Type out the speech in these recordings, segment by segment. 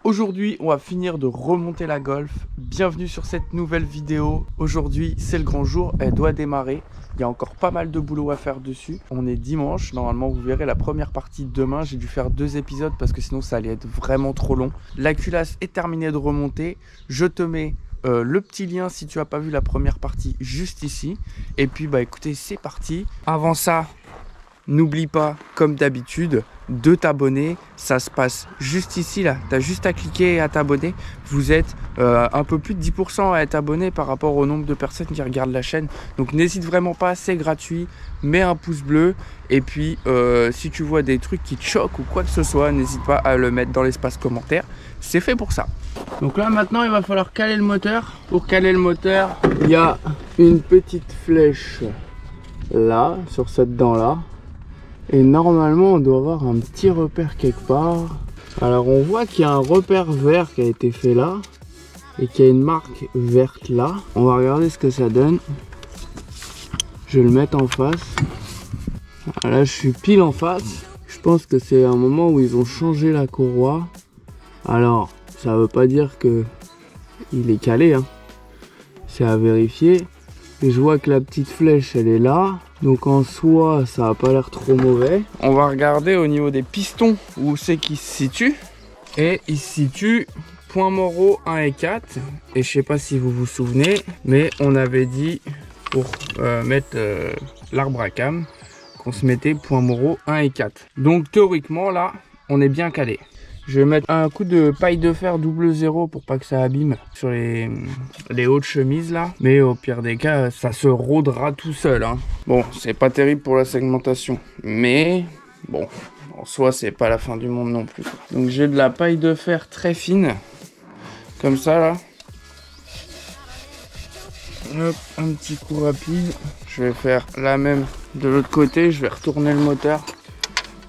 Aujourd'hui, on va finir de remonter la Golf. Bienvenue sur cette nouvelle vidéo. Aujourd'hui, c'est le grand jour, elle doit démarrer. Il y a encore pas mal de boulot à faire dessus. On est dimanche, normalement vous verrez la première partie demain. J'ai dû faire 2 épisodes parce que sinon ça allait être vraiment trop long. La culasse est terminée de remonter. Je te mets le petit lien si tu n'as pas vu la première partie juste ici. Et puis bah écoutez, c'est parti. Avant ça, n'oublie pas, comme d'habitude, de t'abonner. Ça se passe juste ici là. Tu as juste à cliquer et à t'abonner. Vous êtes un peu plus de 10% à être abonné par rapport au nombre de personnes qui regardent la chaîne. Donc n'hésite vraiment pas, c'est gratuit. Mets un pouce bleu. Et puis si tu vois des trucs qui te choquent ou quoi que ce soit, n'hésite pas à le mettre dans l'espace commentaire. C'est fait pour ça. Donc là maintenant il va falloir caler le moteur. Pour caler le moteur, il y a une petite flèche là, sur cette dent là. Et normalement on doit avoir un petit repère quelque part. Alors on voit qu'il y a un repère vert qui a été fait là. Et qu'il y a une marque verte là. On va regarder ce que ça donne. Je vais le mettre en face. Là je suis pile en face. Je pense que c'est un moment où ils ont changé la courroie. Alors ça veut pas dire que il est calé hein. C'est à vérifier. Et je vois que la petite flèche elle est là. Donc en soi ça a pas l'air trop mauvais. On va regarder au niveau des pistons où c'est qu'ils se situent. Et il se situe point Morot 1 et 4. Et je sais pas si vous vous souvenez, mais on avait dit pour mettre l'arbre à cam qu'on se mettait point Morot 1 et 4. Donc théoriquement là on est bien calé. Je vais mettre un coup de paille de fer 00 pour pas que ça abîme sur les hautes chemises là. Mais au pire des cas, ça se rôdera tout seul. Hein. Bon, c'est pas terrible pour la segmentation. Mais bon, en soi, c'est pas la fin du monde non plus. Donc j'ai de la paille de fer très fine. Comme ça là. Hop, un petit coup rapide. Je vais faire la même de l'autre côté. Je vais retourner le moteur.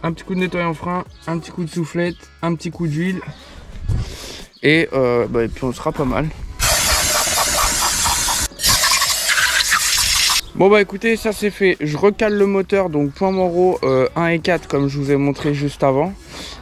Un petit coup de nettoyant frein, un petit coup de soufflette, un petit coup d'huile. Et puis on sera pas mal. Bon bah écoutez, ça c'est fait. Je recale le moteur, donc point Morot 1 et 4 comme je vous ai montré juste avant.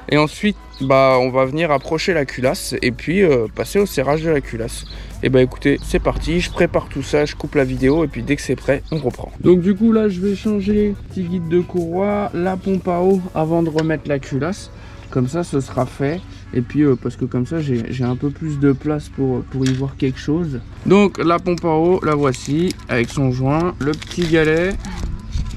Et ensuite, bah on va venir approcher la culasse et puis passer au serrage de la culasse. Et bah écoutez, c'est parti, je prépare tout ça, je coupe la vidéo et puis dès que c'est prêt, on reprend. Donc du coup là, je vais changer petit guide de courroie, la pompe à eau avant de remettre la culasse. Comme ça, ce sera fait. Et puis parce que comme ça, j'ai un peu plus de place pour y voir quelque chose. Donc la pompe à eau, la voici, avec son joint, le petit galet.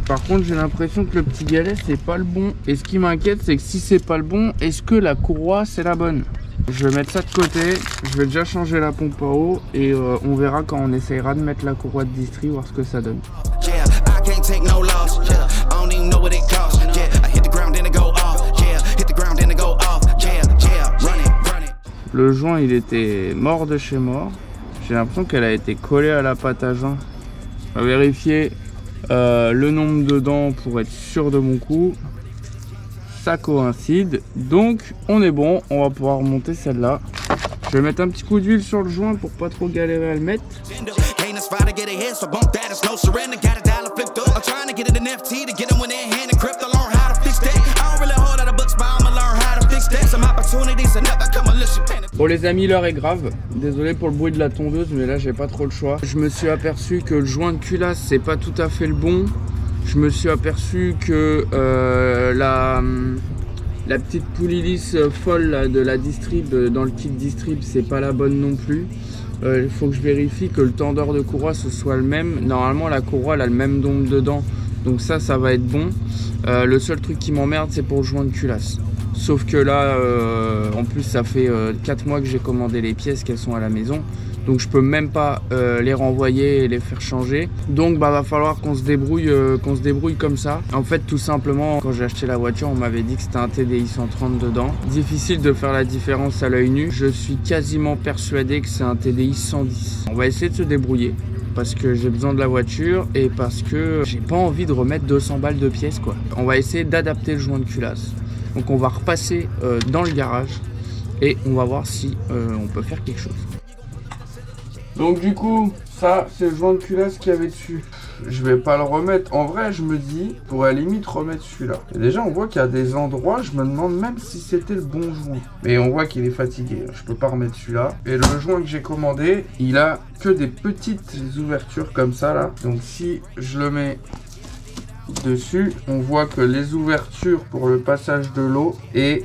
Par contre, j'ai l'impression que le petit galet, c'est pas le bon. Et ce qui m'inquiète, c'est que si c'est pas le bon, est-ce que la courroie, c'est la bonne? Je vais mettre ça de côté. Je vais déjà changer la pompe à eau. Et on verra quand on essayera de mettre la courroie de distri, voir ce que ça donne. Le joint, il était mort de chez mort. J'ai l'impression qu'elle a été collée à la pâte à joint. On va vérifier le nombre de dents pour être sûr de mon coup. Ça coïncide, donc on est bon, on va pouvoir remonter celle-là. Je vais mettre un petit coup d'huile sur le joint pour pas trop galérer à le mettre. Bon les amis, l'heure est grave. Désolé pour le bruit de la tondeuse, mais là j'ai pas trop le choix. Je me suis aperçu que le joint de culasse c'est pas tout à fait le bon. Je me suis aperçu que la petite poulie lisse folle là, de la distrib dans le kit distrib, c'est pas la bonne non plus. Il faut que je vérifie que le tendeur de courroie ce soit le même. Normalement la courroie elle a le même nombre de dents, donc ça va être bon. Le seul truc qui m'emmerde c'est pour le joint de culasse. Sauf que là, en plus ça fait 4 mois que j'ai commandé les pièces, qu'elles sont à la maison. Donc je peux même pas les renvoyer et les faire changer. Donc bah va falloir qu'on se débrouille comme ça. En fait tout simplement quand j'ai acheté la voiture on m'avait dit que c'était un TDI 130 dedans. Difficile de faire la différence à l'œil nu. Je suis quasiment persuadé que c'est un TDI 110. On va essayer de se débrouiller. Parce que j'ai besoin de la voiture et parce que j'ai pas envie de remettre 200 balles de pièces quoi. On va essayer d'adapter le joint de culasse. Donc on va repasser dans le garage et on va voir si on peut faire quelque chose. Donc du coup, ça c'est le joint de culasse qu'il y avait dessus. je vais pas le remettre. En vrai, je me dis, je pourrais à la limite remettre celui-là. Et déjà, on voit qu'il y a des endroits, je me demande même si c'était le bon joint. Mais on voit qu'il est fatigué. Je peux pas remettre celui-là. Et le joint que j'ai commandé, il a que des petites ouvertures comme ça là. Donc si je le mets dessus, on voit que les ouvertures pour le passage de l'eau est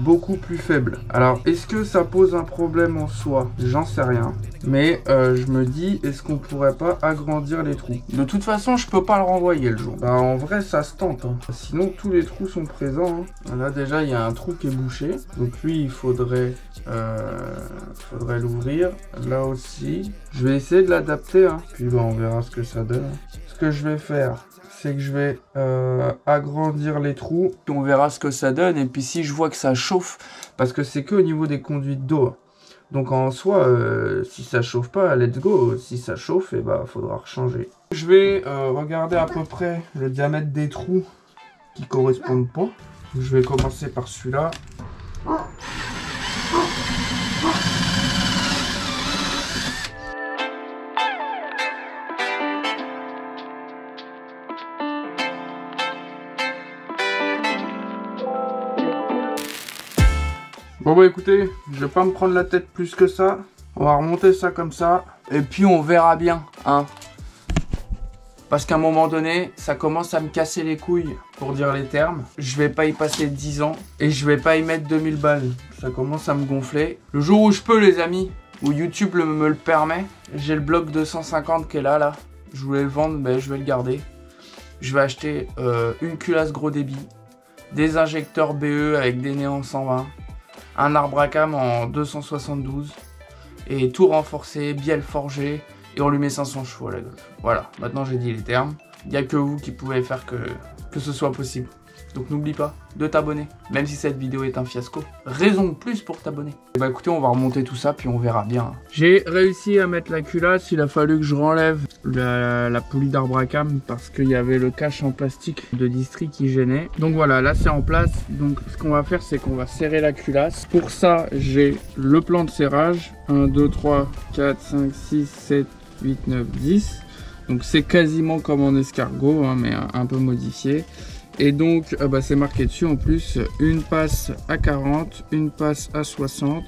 beaucoup plus faible. Alors est-ce que ça pose un problème en soi? J'en sais rien, mais je me dis, est-ce qu'on pourrait pas agrandir les trous? De toute façon, je peux pas le renvoyer le jour. Bah, en vrai, ça se tente, hein. Sinon tous les trous sont présents, hein. Là déjà il y a un trou qui est bouché, donc lui il faudrait l'ouvrir. Là aussi je vais essayer de l'adapter, hein. Puis bah, on verra ce que ça donne. Ce que je vais faire, c'est que je vais agrandir les trous. On verra ce que ça donne. Et puis si je vois que ça chauffe, parce que c'est que au niveau des conduites d'eau. Donc en soi, si ça chauffe pas, let's go. Si ça chauffe, et bah faudra rechanger. Je vais regarder à peu près le diamètre des trous qui correspondent pas. Je vais commencer par celui-là. Bon bah écoutez, je vais pas me prendre la tête plus que ça. On va remonter ça comme ça. Et puis on verra bien, hein. Parce qu'à un moment donné, ça commence à me casser les couilles, pour dire les termes. Je vais pas y passer 10 ans et je vais pas y mettre 2000 balles. Ça commence à me gonfler. Le jour où je peux, les amis, où YouTube me le permet, j'ai le bloc 250 qui est là. Je voulais le vendre, mais je vais le garder. Je vais acheter une culasse gros débit, des injecteurs BE avec des néons 120, un arbre à cam en 272 et tout renforcé, bielle forgée, et on lui met 500 chevaux à la Golf. Voilà, maintenant j'ai dit les termes. Il n'y a que vous qui pouvez faire que ce soit possible. Donc n'oublie pas de t'abonner, même si cette vidéo est un fiasco. Raison de plus pour t'abonner. Bah écoutez, on va remonter tout ça, puis on verra bien. J'ai réussi à mettre la culasse, il a fallu que je renlève la poulie d'arbre à cam parce qu'il y avait le cache en plastique de Distri qui gênait. Donc voilà, là c'est en place. Donc ce qu'on va faire, c'est qu'on va serrer la culasse. Pour ça, j'ai le plan de serrage. 1, 2, 3, 4, 5, 6, 7, 8, 9, 10. Donc c'est quasiment comme en escargot, hein, mais un peu modifié. Et donc bah, c'est marqué dessus en plus, une passe à 40, une passe à 60,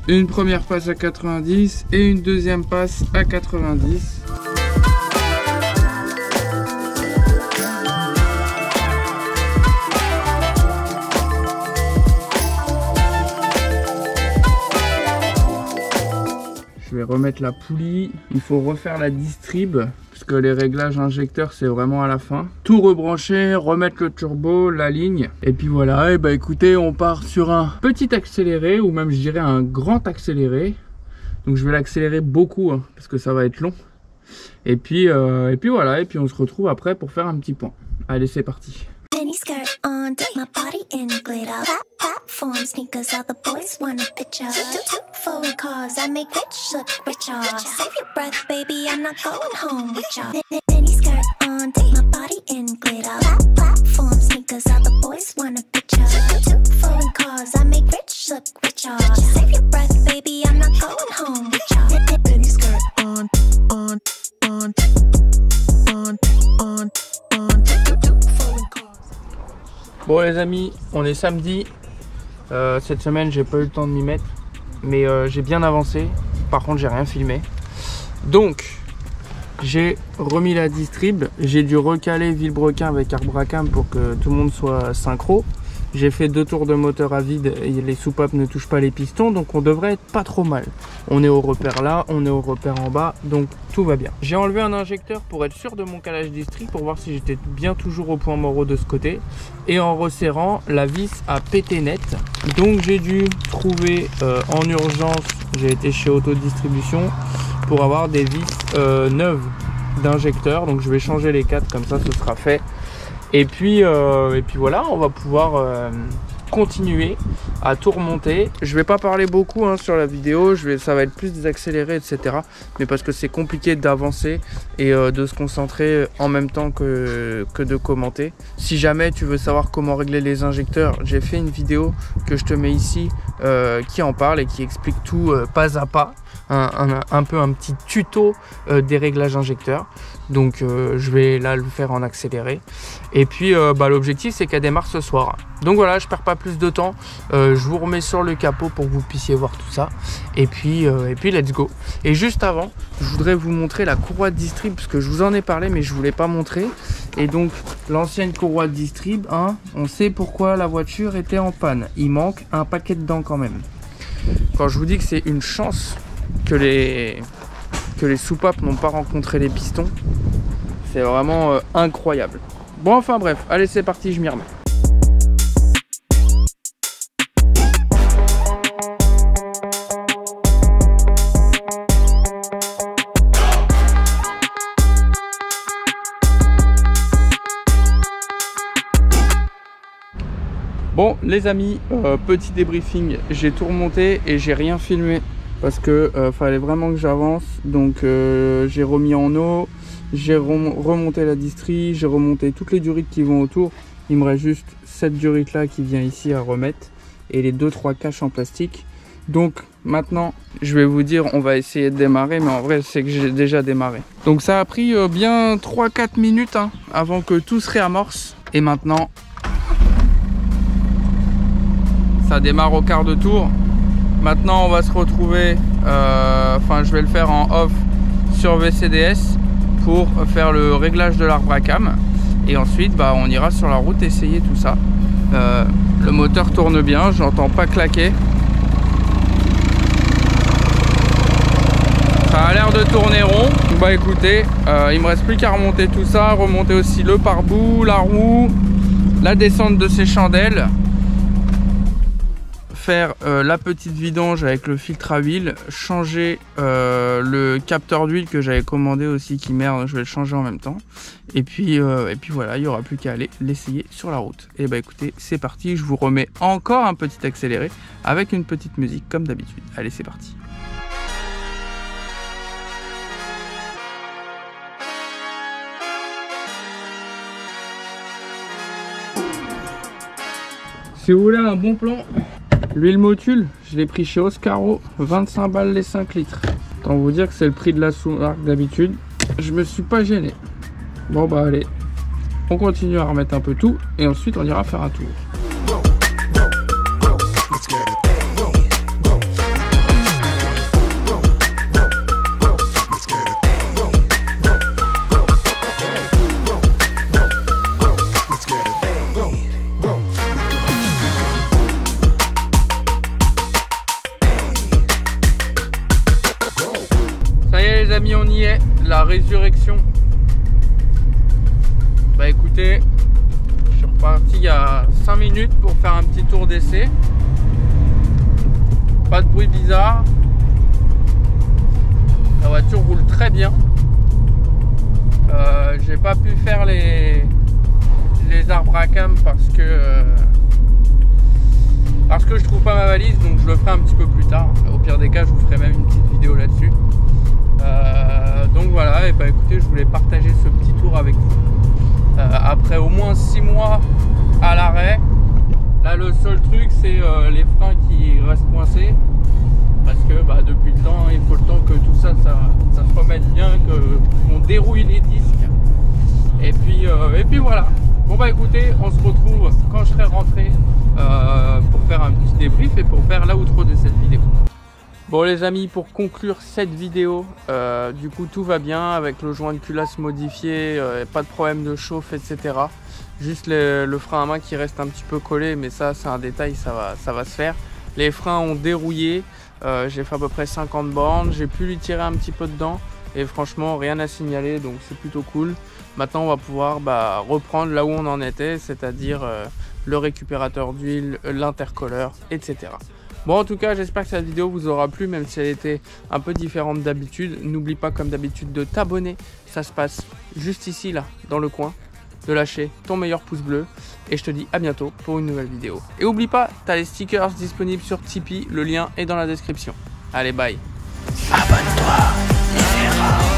une première passe à 90 et une deuxième passe à 90. Je vais remettre la poulie, il faut refaire la distrib parce que les réglages injecteurs c'est vraiment à la fin. Tout rebrancher, remettre le turbo, la ligne et puis voilà. Et bah écoutez, on part sur un petit accéléré ou même je dirais un grand accéléré. Donc je vais l'accélérer beaucoup hein, parce que ça va être long. Et puis voilà, et puis on se retrouve après pour faire un petit point. Allez, c'est parti. Platform sneakers, all the boys want a picture. Two foreign cars, I make rich look richer. Save your breath, baby, I'm not going home with ya. Mini skirt on, take my body in glitter. Platform sneakers, all the boys want a picture. Two foreign cars, I make rich look richer. Save your breath, baby, I'm not going home with ya. Mini skirt on. Bon les amis, on est samedi. Cette semaine j'ai pas eu le temps de m'y mettre, mais j'ai bien avancé. Par contre j'ai rien filmé. Donc j'ai remis la distrib. J'ai dû recaler Villebrequin avec arbre à cam pour que tout le monde soit synchro. J'ai fait 2 tours de moteur à vide et les soupapes ne touchent pas les pistons, donc on devrait être pas trop mal. On est au repère là, on est au repère en bas, donc tout va bien. J'ai enlevé un injecteur pour être sûr de mon calage district, pour voir si j'étais bien toujours au point mort de ce côté. Et en resserrant, la vis a pété net. Donc j'ai dû trouver en urgence, j'ai été chez Autodistribution pour avoir des vis neuves d'injecteur. Donc je vais changer les 4, comme ça ce sera fait. Et puis voilà, on va pouvoir continuer à tout remonter. Je vais pas parler beaucoup hein, sur la vidéo, ça va être plus des accélérés, etc. Mais parce que c'est compliqué d'avancer et de se concentrer en même temps que de commenter. Si jamais tu veux savoir comment régler les injecteurs, j'ai fait une vidéo que je te mets ici qui en parle et qui explique tout pas à pas. un peu un petit tuto des réglages injecteurs. Donc je vais là le faire en accéléré. Et puis l'objectif c'est qu'elle démarre ce soir. Donc voilà, je perds pas plus de temps. Je vous remets sur le capot pour que vous puissiez voir tout ça. Et puis let's go. Et juste avant, je voudrais vous montrer la courroie de distrib parce que je vous en ai parlé mais je voulais pas montrer. Et donc l'ancienne courroie de distrib, hein, on sait pourquoi la voiture était en panne. Il manque un paquet de dents quand même. Quand je vous dis que c'est une chance que les soupapes n'ont pas rencontré les pistons, c'est vraiment incroyable. Bon, enfin bref, allez c'est parti, je m'y remets. Bon les amis, petit débriefing, j'ai tout remonté et j'ai rien filmé parce que fallait vraiment que j'avance. Donc j'ai remis en eau, j'ai remonté la distrie, j'ai remonté toutes les durites qui vont autour. Il me reste juste cette durite là qui vient ici à remettre et les 2-3 caches en plastique. Donc maintenant je vais vous dire, on va essayer de démarrer, mais en vrai c'est que j'ai déjà démarré. Donc ça a pris bien 3-4 minutes hein, avant que tout se réamorce. Et maintenant ça démarre au quart de tour. Maintenant on va se retrouver, je vais le faire en off sur VCDS pour faire le réglage de l'arbre à cam. Et ensuite on ira sur la route essayer tout ça. Le moteur tourne bien, j'entends pas claquer. Ça a l'air de tourner rond. Bah écoutez, il me reste plus qu'à remonter tout ça, remonter aussi le pare-boue, la roue, la descente de ces chandelles, faire la petite vidange avec le filtre à huile, changer le capteur d'huile que j'avais commandé aussi qui merde, je vais le changer en même temps. Et puis voilà, il n'y aura plus qu'à aller l'essayer sur la route. Et bah écoutez, c'est parti, je vous remets encore un petit accéléré avec une petite musique comme d'habitude. Allez, c'est parti. Si vous voulez un bon plan, l'huile Motul, je l'ai pris chez Oscaro, 25 balles les 5 litres. Autant vous dire que c'est le prix de la sous-marque d'habitude. Je me suis pas gêné. Bon bah allez, on continue à remettre un peu tout et ensuite on ira faire un tour. Les amis, on y est, la résurrection. Bah écoutez, je suis reparti il y a 5 minutes pour faire un petit tour d'essai. Pas de bruit bizarre. La voiture roule très bien. J'ai pas pu faire les arbres à cam parce que je trouve pas ma valise, donc je le ferai un petit peu plus tard. Au pire des cas, je vous ferai même une petite vidéo là-dessus. Donc voilà, et bah écoutez, je voulais partager ce petit tour avec vous. Après au moins 6 mois à l'arrêt, là le seul truc c'est les freins qui restent coincés. Parce que depuis le temps, il faut le temps que tout ça se remette bien, qu'on dérouille les disques. Et puis voilà. Bon bah écoutez, on se retrouve quand je serai rentré pour faire un petit débrief et pour faire l'outro de cette vidéo. Bon les amis, pour conclure cette vidéo, du coup tout va bien avec le joint de culasse modifié, pas de problème de chauffe, etc. Juste le frein à main qui reste un petit peu collé, mais ça c'est un détail, ça va se faire. Les freins ont dérouillé, j'ai fait à peu près 50 bornes, j'ai pu lui tirer un petit peu dedans et franchement rien à signaler, donc c'est plutôt cool. Maintenant on va pouvoir reprendre là où on en était, c'est-à-dire le récupérateur d'huile, l'intercolleur, etc. Bon en tout cas j'espère que cette vidéo vous aura plu, même si elle était un peu différente d'habitude. N'oublie pas comme d'habitude de t'abonner, ça se passe juste ici là dans le coin, de lâcher ton meilleur pouce bleu et je te dis à bientôt pour une nouvelle vidéo. Et oublie pas, t'as les stickers disponibles sur Tipeee, le lien est dans la description. Allez bye. Abonne-toi,